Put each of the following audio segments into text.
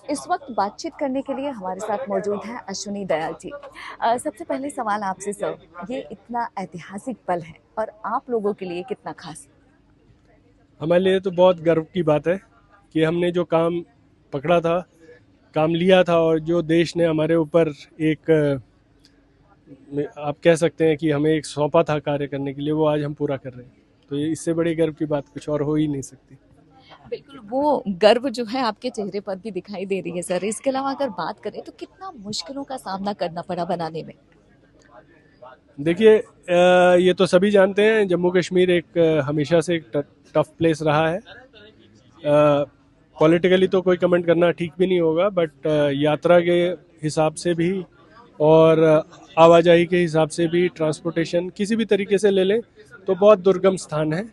इस वक्त बातचीत करने के लिए हमारे साथ मौजूद हैं अश्विनी दयाल जी। सबसे पहले सवाल आपसे सर, ये इतना ऐतिहासिक पल है और आप लोगों के लिए कितना खास? हमारे लिए तो बहुत गर्व की बात है कि हमने जो काम पकड़ा था, काम लिया था और जो देश ने हमारे ऊपर एक आप कह सकते हैं कि हमें एक सौंपा था कार्य करने के लिए, वो आज हम पूरा कर रहे हैं। तो ये इससे बड़ी गर्व की बात कुछ और हो ही नहीं सकती। बिल्कुल, वो गर्व जो है आपके चेहरे पर भी दिखाई दे रही है सर। इसके अलावा अगर बात करें तो कितना मुश्किलों का सामना करना पड़ा बनाने में? देखिए, ये तो सभी जानते हैं, जम्मू कश्मीर एक हमेशा से एक टफ प्लेस रहा है। पॉलिटिकली तो कोई कमेंट करना ठीक भी नहीं होगा, बट यात्रा के हिसाब से भी और आवाजाही के हिसाब से भी, ट्रांसपोर्टेशन किसी भी तरीके से ले लें तो बहुत दुर्गम स्थान है।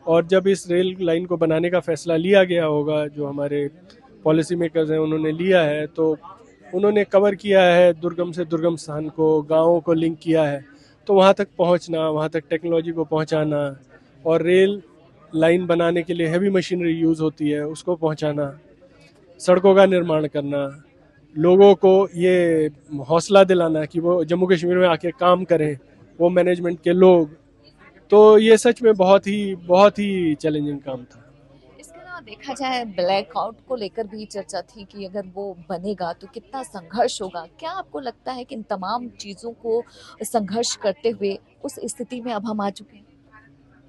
और जब इस रेल लाइन को बनाने का फैसला लिया गया होगा, जो हमारे पॉलिसी मेकर्स हैं उन्होंने लिया है, तो उन्होंने कवर किया है दुर्गम से दुर्गम स्थान को, गाँवों को लिंक किया है। तो वहाँ तक पहुँचना, वहाँ तक टेक्नोलॉजी को पहुँचाना और रेल लाइन बनाने के लिए हैवी मशीनरी यूज़ होती है, उसको पहुँचाना, सड़कों का निर्माण करना, लोगों को ये हौसला दिलाना कि वो जम्मू कश्मीर में आके काम करें, वो मैनेजमेंट के लोग। तो ये सच में बहुत ही चैलेंजिंग काम था। इसके अलावा देखा जाए ब्लैकआउट को लेकर भी चर्चा थी कि अगर वो बनेगा तो कितना संघर्ष होगा। क्या आपको लगता है कि इन तमाम चीजों को संघर्ष करते हुए उस स्थिति में अब हम आ चुके हैं?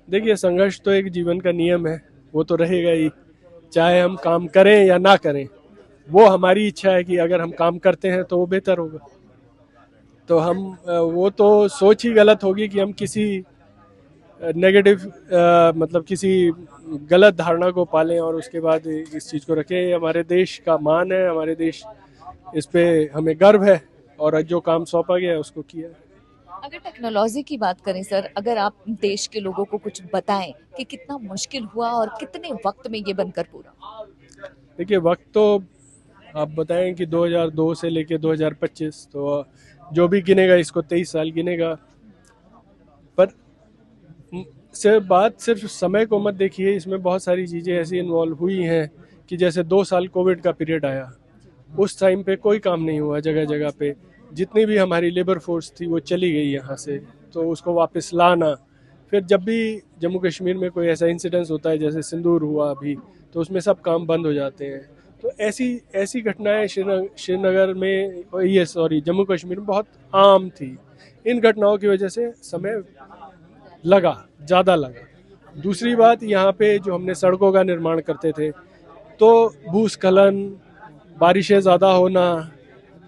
देखिए, संघर्ष तो एक जीवन का नियम है, वो तो रहेगा ही, चाहे हम काम करें या ना करें। वो हमारी इच्छा है कि अगर हम काम करते हैं तो वो बेहतर होगा। तो हम वो तो सोच ही गलत होगी कि हम किसी नेगेटिव मतलब किसी गलत धारणा को पालें और उसके बाद इस चीज़ को रखें। हमारे देश का मान है, हमारे देश, इस पे हमें गर्व है और जो काम सौंपा गया है उसको किया है। अगर टेक्नोलॉजी की बात करें सर, अगर आप देश के लोगों को कुछ बताएं कि कितना मुश्किल हुआ और कितने वक्त में ये बनकर पूरा? देखिए, वक्त तो आप बताएं कि 2002 से लेके 2025, तो जो भी गिनेगा इसको 23 साल गिनेगा। पर सिर्फ बात सिर्फ समय को मत देखिए, इसमें बहुत सारी चीज़ें ऐसी इन्वॉल्व हुई हैं कि जैसे 2 साल कोविड का पीरियड आया, उस टाइम पे कोई काम नहीं हुआ। जगह जगह पे जितनी भी हमारी लेबर फोर्स थी वो चली गई यहाँ से, तो उसको वापस लाना। फिर जब भी जम्मू कश्मीर में कोई ऐसा इंसिडेंस होता है जैसे सिंदूर हुआ अभी, तो उसमें सब काम बंद हो जाते हैं। तो ऐसी ऐसी घटनाएं श्रीनगर में, ये सॉरी, जम्मू कश्मीर में बहुत आम थी। इन घटनाओं की वजह से समय लगा, ज़्यादा लगा। दूसरी बात, यहाँ पे जो हमने सड़कों का निर्माण करते थे, तो भूस्खलन, बारिशें ज़्यादा होना,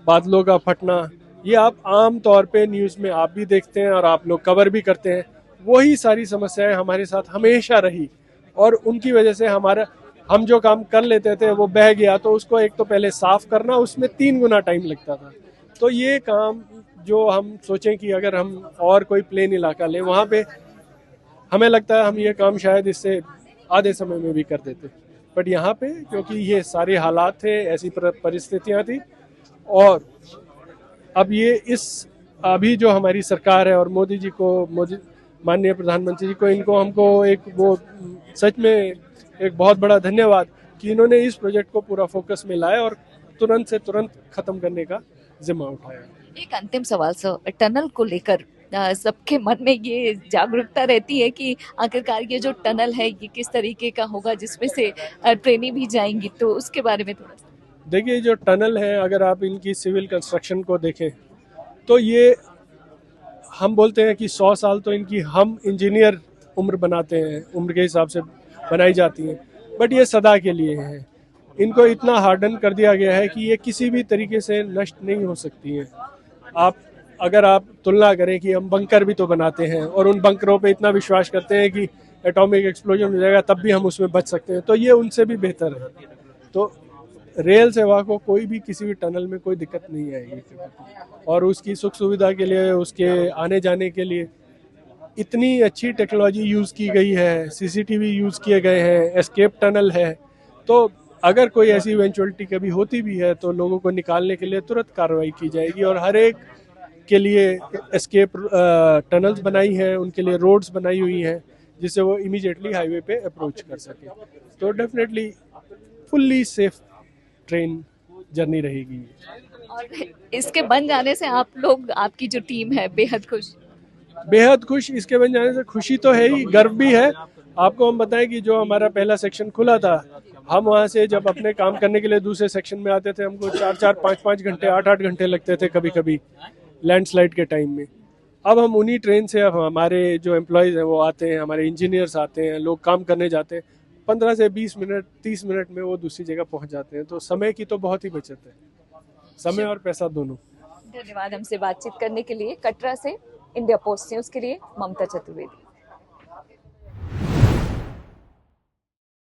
बादलों का फटना, ये आप आम तौर पे न्यूज़ में आप भी देखते हैं और आप लोग कवर भी करते हैं। वही सारी समस्याएं हमारे साथ हमेशा रही और उनकी वजह से हमारा, हम जो काम कर लेते थे वो बह गया, तो उसको एक तो पहले साफ करना, उसमें 3 गुना टाइम लगता था। तो ये काम जो हम सोचें कि अगर हम और कोई प्लेन इलाका लें, वहाँ पे हमें लगता है हम ये काम शायद इससे आधे समय में भी कर देते। बट यहाँ पे क्योंकि ये सारे हालात थे, ऐसी परिस्थितियाँ थी, और अब ये इस अभी जो हमारी सरकार है और मोदी जी को, मोदी माननीय प्रधानमंत्री जी को, इनको हमको एक वो सच में एक बहुत बड़ा धन्यवाद कि इन्होंने इस प्रोजेक्ट को पूरा फोकस में लाया और तुरंत से तुरंत खत्म करने का जिम्मा उठाया। एक अंतिम सवाल सर, टनल को लेकर सबके मन में ये जागरूकता रहती है कि आखिरकार ये जो टनल है ये किस तरीके का होगा जिसमें से ट्रेनें भी जाएंगी, तो उसके बारे में थोड़ा सा। देखिए, जो टनल है, अगर आप इनकी सिविल कंस्ट्रक्शन को देखें तो ये, हम बोलते हैं कि 100 साल तो इनकी हम इंजीनियर उम्र बनाते हैं, उम्र के हिसाब से बनाई जाती हैं, बट ये सदा के लिए हैं। इनको इतना हार्डन कर दिया गया है कि ये किसी भी तरीके से नष्ट नहीं हो सकती हैं। आप अगर आप तुलना करें कि हम बंकर भी तो बनाते हैं और उन बंकरों पे इतना विश्वास करते हैं कि एटॉमिक एक्सप्लोजन हो जाएगा तब भी हम उसमें बच सकते हैं, तो ये उनसे भी बेहतर है। तो रेल सेवा को कोई भी किसी भी टनल में कोई दिक्कत नहीं आएगी, और उसकी सुख सुविधा के लिए, उसके आने जाने के लिए इतनी अच्छी टेक्नोलॉजी यूज़ की गई है, सीसीटीवी यूज़ किए गए हैं, एस्केप टनल है। तो अगर कोई ऐसी इवेंचुअलिटी कभी होती भी है तो लोगों को निकालने के लिए तुरंत कार्रवाई की जाएगी, और हर एक के लिए एस्केप टनल्स बनाई हैं, उनके लिए रोड्स बनाई हुई हैं जिससे वो इमीडिएटली हाईवे पे अप्रोच कर सके। तो definitely fully safe train journey रहेगी। और इसके बन जाने से आप लोग, आपकी जो टीम है, बेहद खुश। इसके बन जाने से खुशी तो है ही, गर्व भी है। आपको हम बताएं कि जो हमारा पहला सेक्शन खुला था, हम वहाँ से जब अपने काम करने के लिए दूसरे सेक्शन में आते थे, हमको 4-4, 5-5 घंटे, 8-8 घंटे लगते थे कभी कभी लैंडस्लाइड के टाइम में। अब हम उन्हीं ट्रेन से, अब हमारे जो एम्प्लॉयज़ हैं वो आते हैं, हमारे इंजीनियर्स आते हैं, लोग काम करने जाते हैं, 15 से 20 मिनट, 30 मिनट में वो दूसरी जगह पहुँच जाते हैं। तो समय की तो बहुत ही बचत है, समय और पैसा दोनों। धन्यवाद हमसे बातचीत करने के लिए। कटरा से इंडिया पोस्ट न्यूज़ के लिए ममता चतुर्वेदी।